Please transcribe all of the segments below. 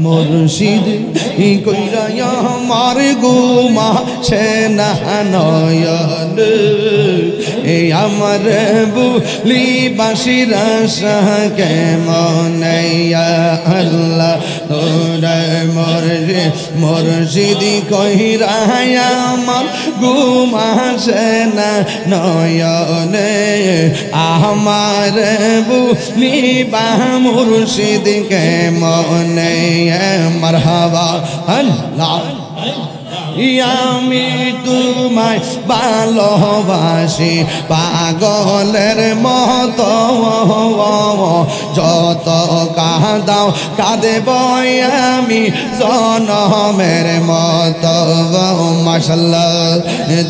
মুর্শিদ কইরা আমার গুমা সে না নয়ন এই আমার বুলি বাসিরা শাহ কেমন আল্লাহ তোরে মুর্শিদ কইরা আমার গুমা সে না নয়ন আমার বুলি বা মুর্শিদ কেমন মারহাবা আল্লাহ আমি তোমায় ভালোবাসি পাগলের মতো যত কাঁদাও কাঁদেব আমি জনমের মতো মাশাআল্লাহ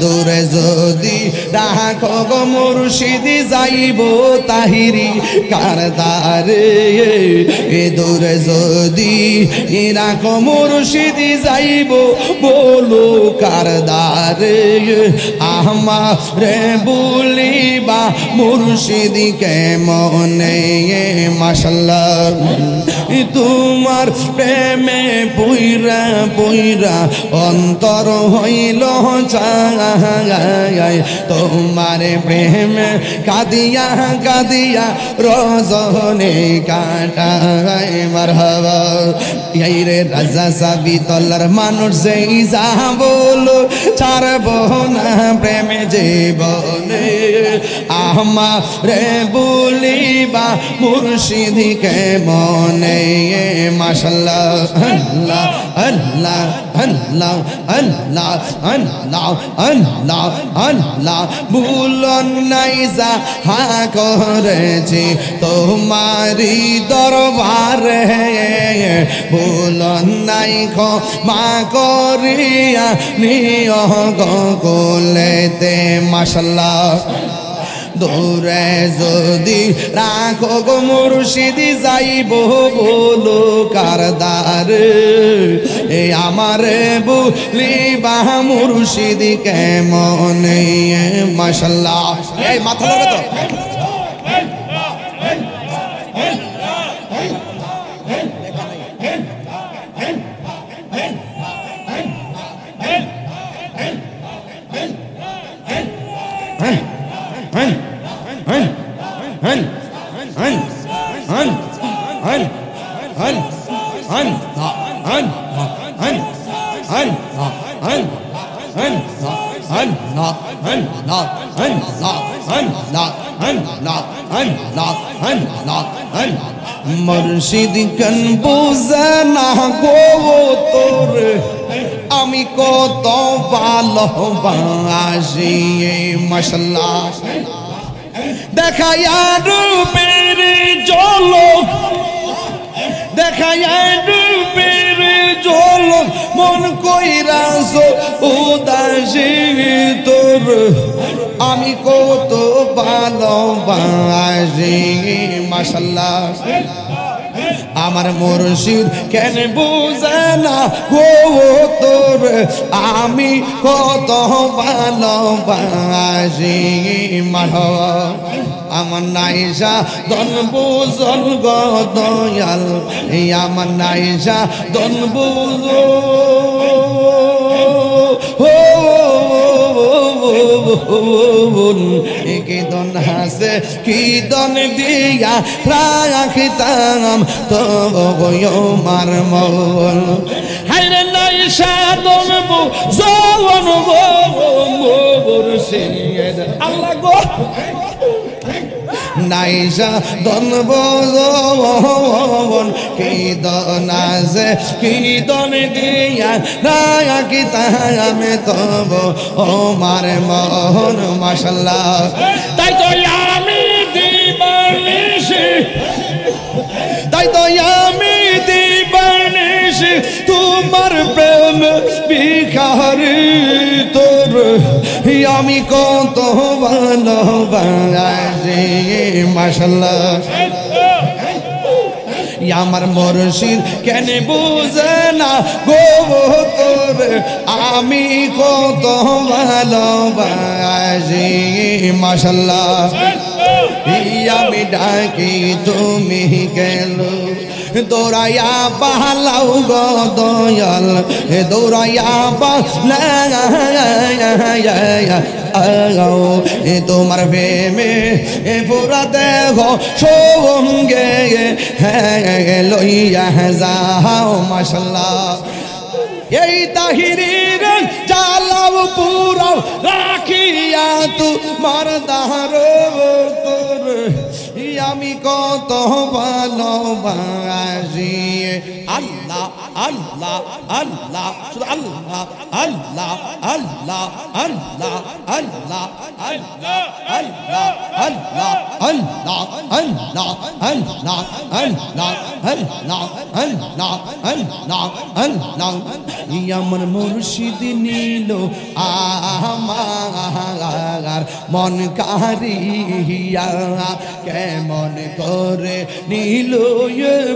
দূরে যদি রাখো গো মুর্শিদি যাইব তাহিরি কারদারে দূরে যদি রাখো মুর্শিদি যাইব বলো কারদারে আমারে বলিবা মুর্শিদি কেমনে মাশাআল্লাহ তোমার প্রেমে পুইরা পুইরা অন্তর হইল চাই তোমার প্রেমে কাঁদিয়া কাঁদিয়া রজনে কাটাই মারহাবা এই রে রাজা সাবি তলার মানুষ যেই যা বলো ছাড়ব না প্রেমে জীবনে আমারে বলিবা মুর্শিদি কেমনে মাশাআল্লাহ আল্লাহ আল্লাহ আল্লাহ আল্লাহ আল্লাহ আল্লাহ আল্লাহ ভুলন নাই যা হা করেছি তোমারি দরবারে ভুলন নাই মা করিয়া নিয় গোকুলেতে মাশাআল্লাহ দূরে যদি রাখো গো মুর্শিদি যাইব বলো কারদার আমারে বলিবা মুর্শিদি কেমন মাশাআল্লাহ এই মাথা লাগবে তো মুর্শিদ কেন বুঝে না গো তোর আমি কত ভালোবাসি মাশাআল্লাহ দেখায়া রূপের ঝলক দেখায়া রূপের ঝলক মন কইরাছো উদাসী তোর আমি কত ভালোবাসি মাশাআল্লাহ আমার মুর্শিদ কেন বুঝে না গো তোর আমি কত ভালোবাসি মারহাবা আমার নাইসা দন বুঝন গো দয়াল আমার নাইসা দন বুঝ কি দন হাসে কি দন দিয়া রাখিতাম তো মার মন হাইরে নাইসা দন বুঝন গো মুর্শিদ আল্লাহ গো নাইসা দন বজন কি দন আছে কি দন দিয়া রাখিতাম তব ও মার মন মাশাআল্লাহ তাই তো আমি দিবানিশি তাই তো আমি দিবানিশি তোমার প্রেম ভিখারি তোর আমি কত ভালোবাসি মাশাআল্লাহ আমার মুর্শিদ কেন বুঝে না গো তোরে আমি কত ভালোবাসি মাশাআল্লাহ আমি ডাকি তুমি গেল দৌড়াইয়া পালাও গো দয়াল দৌড়াইয়া পালাও তোমার প্রেমে পুরা দেহ সঙ্গে লইয়া যাও মাশাআল্লাহ এই তাহিরির চালাও পুরাও রাখিয়া তোমার দার তোর আমি কত ভালোবাসি আল্লাহ আল্লাহ আল্লাহ আল্লাহ আল্লাহ আল্লাহ আল্লাহ আল্লাহ আল্লাহ আল্লাহ আল্লাহ আল্লাহ আল্লাহ আল্লাহ আল্লাহ আল্লাহ আল্লাহ আল্লাহ আল্লাহ আমার মুর্শিদ নিল আমার মন কারিয়া কেমন করে নিল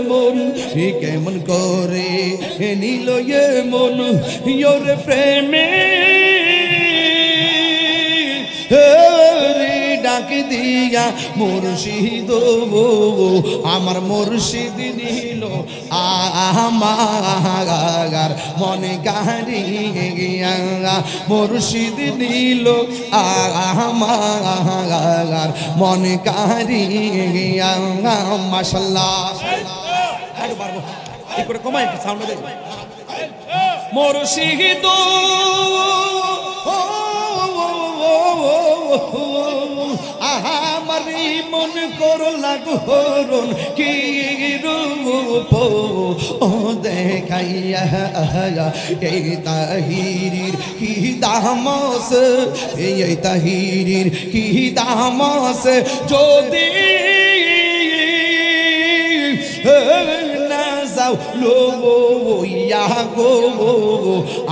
মন কেমন করে নিল মন ইয়োর প্রেমে ডাক দিয়া মুর্শিদ আমার মুর্শিদ নিল আমার মনে কারিয়া মুর্শিদ নিল আমার মনে কারিয়া মাশাআল্লাহ আরো পারবো এই করে কমাই একটু সাউন্ড দে মুর্শিদ আমার মন করলা গরুন কি রূপ ও দেখাইয়া এই তাহিরির কি দামস এই তাহিরির কি দামস যদি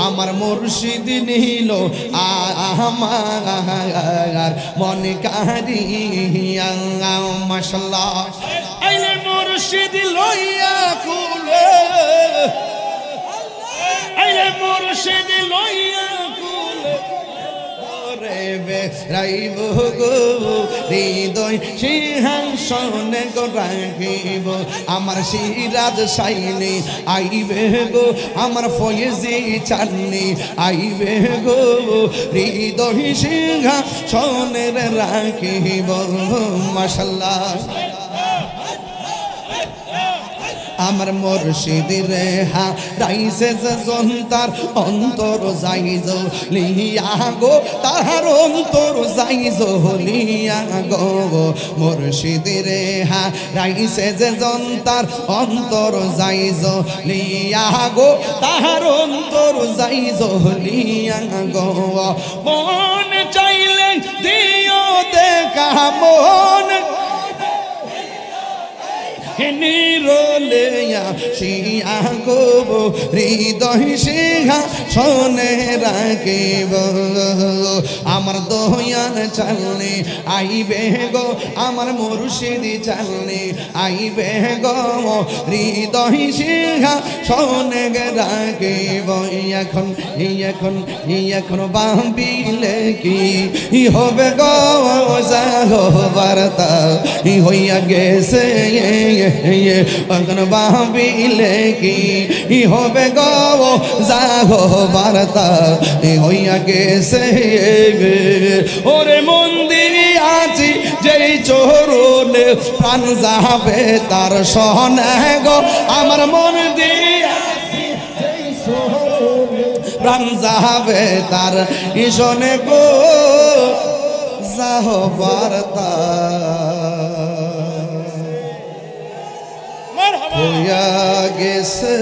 আমার মুর্শিদ নিল আমার মনে কারিয়া মাশাআল্লাহ আইলে মুর্শিদ লইয়া কুলে আইলে মুর্শিদ লইয়া কুলে রাইব গো হৃদয় সিংহাসনে গো রাখিব আমার সিরাজ সাইনে আইবে গো আমার ফয়েজি চাঁদনি আইবে গো হৃদয় সিংহাসনে রাখিব মাশাআল্লাহ আমার মুর্শিদ রেহা রাইসে জন্তার অন্তর যাইজ লিয়া গো তাহার অন্তর যাইজ লিয়া গো মুর্শিদ রেহা রাইসে জন্তার অন্তর যাইজ লিয়া গো তাহার অন্তর যাইজ লিয়া গো মন চাইলে দিও দেখা মন নিরলেয়া শিয়া গো হৃদয় সিংহাসনে রাখিব আমার দয়াল চালনে আইবে গো আমার মুর্শিদ চালনে আইবে গো হৃদয় সিংহাসনে রাখিব এখন ভাবিলে কি হবে গো যাহবারতা হইয়া গেছে ভাবিলে কি হবে গো যাহো বার্তা হইয়া গেছে ওরে মন্দির আছি যেই চরণে প্রাণ যাবে তার সহনে গো আমার মন দিয়া প্রাণ যাবে তার ইসনে গো যাহো বার্তা হইয়া গেছে